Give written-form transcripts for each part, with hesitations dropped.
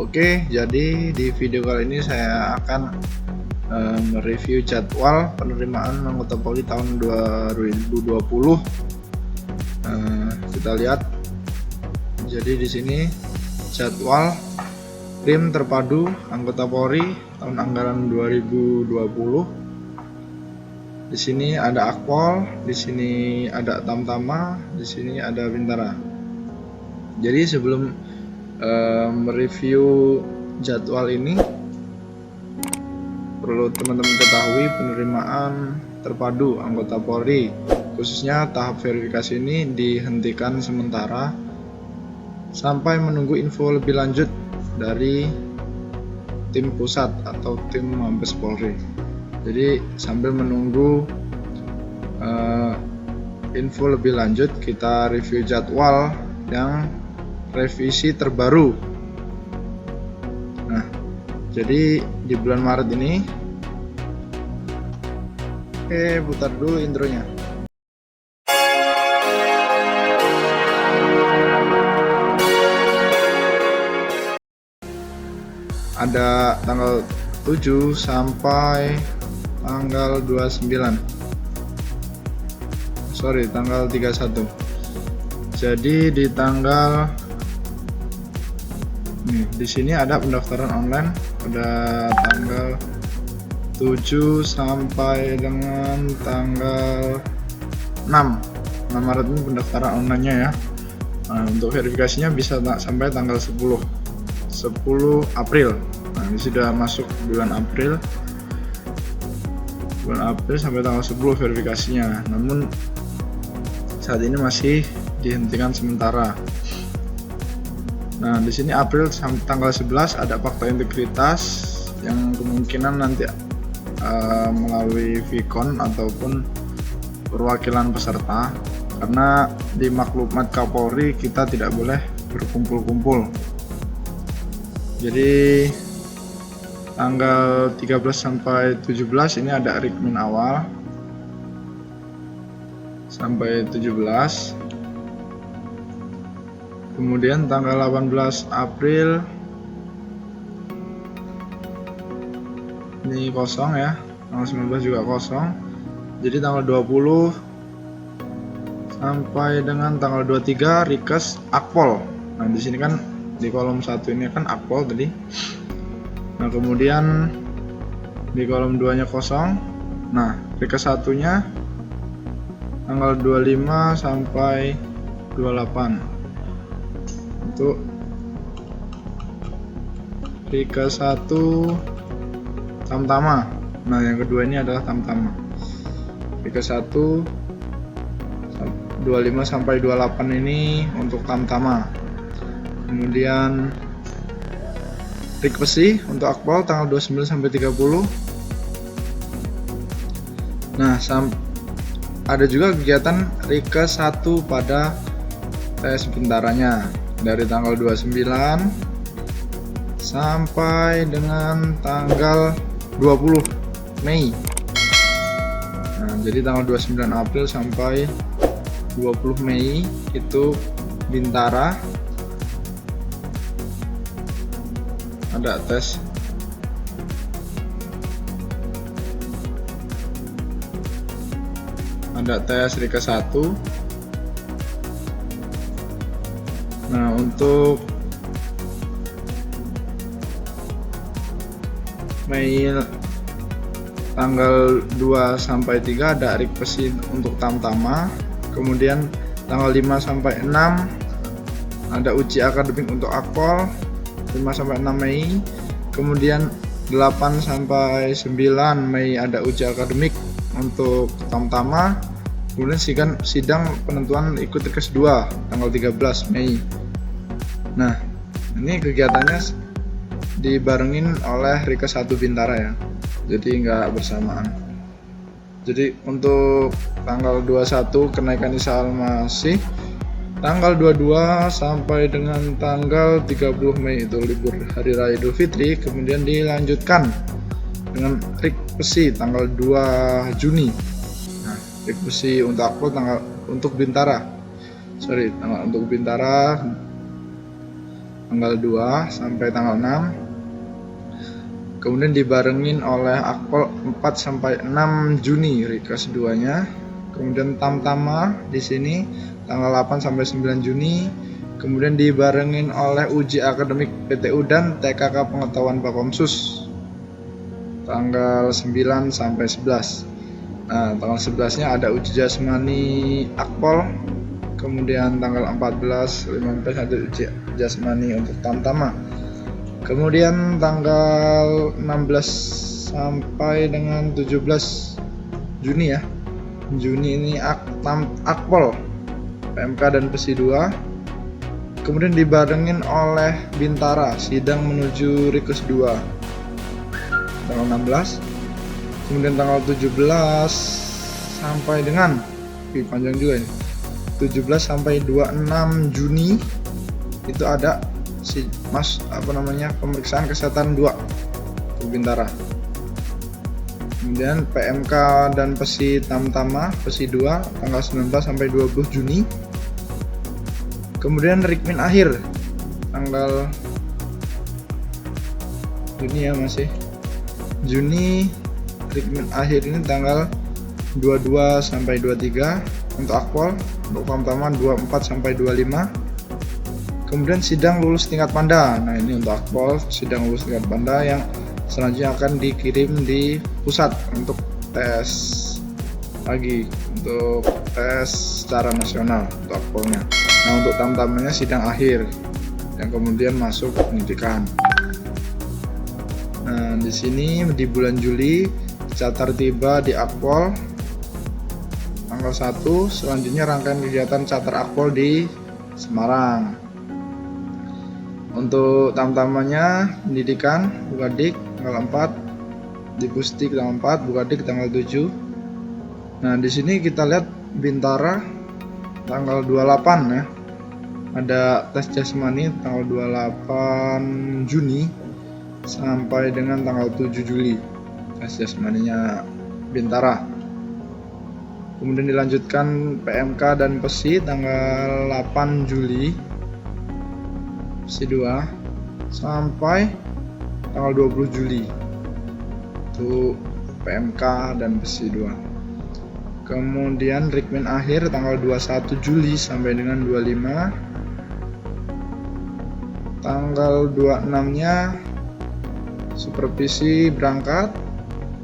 Oke, jadi di video kali ini saya akan mereview jadwal penerimaan anggota Polri tahun 2020. Kita lihat. Jadi di sini jadwal PRIM terpadu anggota Polri tahun anggaran 2020. Di sini ada Akpol, di sini ada Tamtama, di sini ada Bintara. Jadi sebelum mereview jadwal ini, perlu teman-teman ketahui penerimaan terpadu anggota Polri, khususnya tahap verifikasi ini dihentikan sementara sampai menunggu info lebih lanjut dari tim pusat atau tim Mabes Polri. Jadi sambil menunggu info lebih lanjut, kita review jadwal yang revisi terbaru. Nah, jadi di bulan Maret ini, putar dulu intronya. Ada tanggal 7 sampai tanggal 29. Tanggal 31. Jadi di tanggal di sini ada pendaftaran online pada tanggal 7 sampai dengan tanggal 6 Maret ini pendaftaran online-nya ya. Nah, untuk verifikasinya bisa sampai tanggal 10 April. Nah, ini sudah masuk bulan April sampai tanggal 10 verifikasinya. Namun saat ini masih dihentikan sementara. Nah, di sini April sampai tanggal 11 ada fakta integritas yang kemungkinan nanti melalui Vkon ataupun perwakilan peserta, karena di maklumat Kapolri kita tidak boleh berkumpul-kumpul. Jadi tanggal 13 sampai 17 ini ada Rikmin awal sampai 17. Kemudian tanggal 18 April ini kosong ya, tanggal 19 juga kosong. Jadi tanggal 20 sampai dengan tanggal 23 Rikes Akpol. Nah, di sini kan di kolom 1 ini kan Akpol tadi. Nah, kemudian di kolom 2-nya kosong. Nah, Rikes 1-nya tanggal 25 sampai 28. Untuk Rikes 1 Tamtama. Nah, yang kedua ini adalah Tamtama. Rikes 1 25 sampai 28 ini untuk Tamtama. Kemudian Rikpesi untuk Akpol tanggal 29 sampai 30. Nah, ada juga kegiatan Rikes 1 pada tes bentaranya dari tanggal 29 sampai dengan tanggal 20 Mei. Nah, jadi tanggal 29 April sampai 20 Mei itu Bintara ada tes Rikes 1. Nah, untuk Mei tanggal 2 sampai 3 ada Rikpesi untuk Tamtama. Kemudian tanggal 5 sampai 6 ada uji akademik untuk Akpol 5 sampai 6 Mei. Kemudian 8 sampai 9 Mei ada uji akademik untuk Tamtama. Kemudian sidang penentuan ikut Rikes 2 tanggal 13 Mei. Nah, ini kegiatannya dibarengin oleh Rikes 1 Bintara ya, jadi nggak bersamaan. Jadi untuk tanggal 21 kenaikan ISAL masih, tanggal 22 sampai dengan tanggal 30 Mei itu libur Hari Raya Idul Fitri. Kemudian dilanjutkan dengan Rikpesi tanggal 2 Juni. Nah, Rikpesi untuk Akpol untuk Bintara tanggal 2 sampai tanggal 6. Kemudian dibarengin oleh akpol 4 sampai 6 Juni request 2-nya. Kemudian tamtama di sini tanggal 8 sampai 9 Juni. Kemudian dibarengin oleh uji akademik PTU dan TKK pengetahuan Bakomsus tanggal 9 sampai 11. Nah, tanggal 11-nya ada uji jasmani akpol. Kemudian tanggal 14, 15 ada uji jasmani untuk tamtama. Kemudian tanggal 16 sampai dengan 17 Juni ya. Juni ini akpol PMK dan PSI 2. Kemudian dibarengin oleh Bintara sidang menuju request 2 tanggal 16. Kemudian tanggal 17 sampai dengan panjang juga ini. 17 sampai 26 Juni itu ada pemeriksaan kesehatan 2 untuk Bintara. Kemudian PMK dan PSI tamtama PSI 2 tanggal 19 sampai 20 Juni. Kemudian Rikmin akhir tanggal Juni ya, masih Juni. Rikmin akhir ini tanggal 22 sampai 23 untuk akpol. Untuk tamtama 24 sampai 25. Kemudian sidang lulus tingkat panda. Nah, ini untuk akpol sidang lulus tingkat panda yang selanjutnya akan dikirim di pusat untuk tes lagi, untuk tes secara nasional untuk akpolnya. Nah, untuk tamtamanya sidang akhir yang kemudian masuk pendidikan. Nah, di sini di bulan Juli catar tiba di akpol tanggal 1. Selanjutnya rangkaian kegiatan catar akpol di Semarang. Untuk tamtamanya pendidikan Bukadik tanggal 4, di Pusdik tanggal 4, Bukadik tanggal 7. Nah, di sini kita lihat Bintara tanggal 28 ya. Ada tes jasmani tanggal 28 Juni sampai dengan tanggal 7 Juli. Tes jasmaninya Bintara. Kemudian dilanjutkan PMK dan PSI tanggal 8 Juli PSI 2 sampai tanggal 20 Juli untuk PMK dan PSI 2. Kemudian Rikmin akhir tanggal 21 Juli sampai dengan 25. Tanggal 26-nya supervisi berangkat.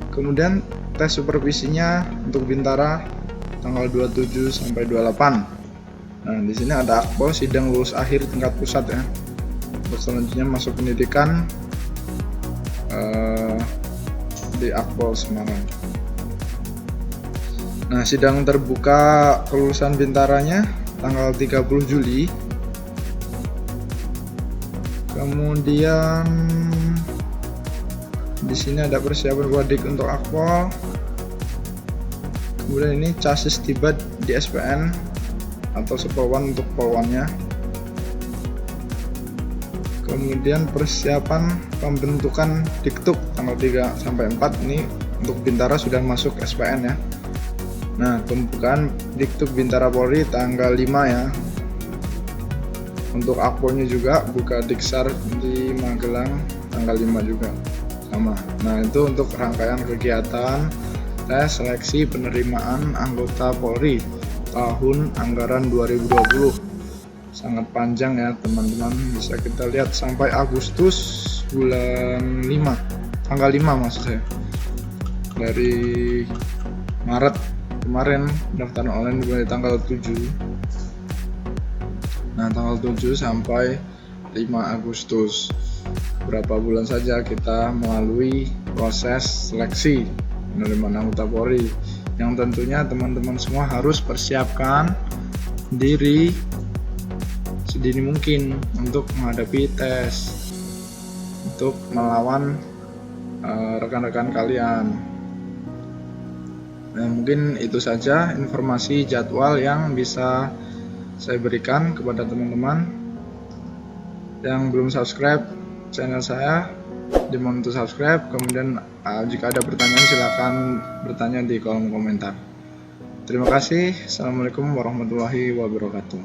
Kemudian tes supervisinya untuk Bintara tanggal 27 sampai 28. Nah, di sini ada akpol sidang lulus akhir tingkat pusat ya. Untuk selanjutnya masuk pendidikan di akpol Semarang. Nah, sidang terbuka kelulusan Bintaranya tanggal 30 Juli. Kemudian di sini ada persiapan Bukadik untuk akpol. Kemudian ini chassis tiba di SPN atau sepolwan untuk polwannya. Kemudian persiapan pembentukan Diktuk tanggal 3 sampai 4 ini untuk Bintara sudah masuk SPN ya. Nah, pembukaan Diktuk Bintara Polri tanggal 5 ya. Untuk akpolnya juga buka Diksar di Magelang tanggal 5 juga sama. Nah, itu untuk rangkaian kegiatan tes seleksi penerimaan anggota Polri tahun anggaran 2020. Sangat panjang ya teman-teman, bisa kita lihat sampai Agustus bulan 5 tanggal 5 maksud saya. Dari Maret kemarin pendaftaran online mulai tanggal 7. Nah, tanggal 7 sampai 5 Agustus. Berapa bulan saja kita melalui proses seleksi penerimaan anggota Polri, yang tentunya teman-teman semua harus persiapkan diri sedini mungkin untuk menghadapi tes, untuk melawan rekan-rekan kalian. Nah, mungkin itu saja informasi jadwal yang bisa saya berikan kepada teman-teman. Yang belum subscribe channel saya, dimohon untuk subscribe. Kemudian jika ada pertanyaan silakan bertanya di kolom komentar. Terima kasih. Assalamualaikum warahmatullahi wabarakatuh.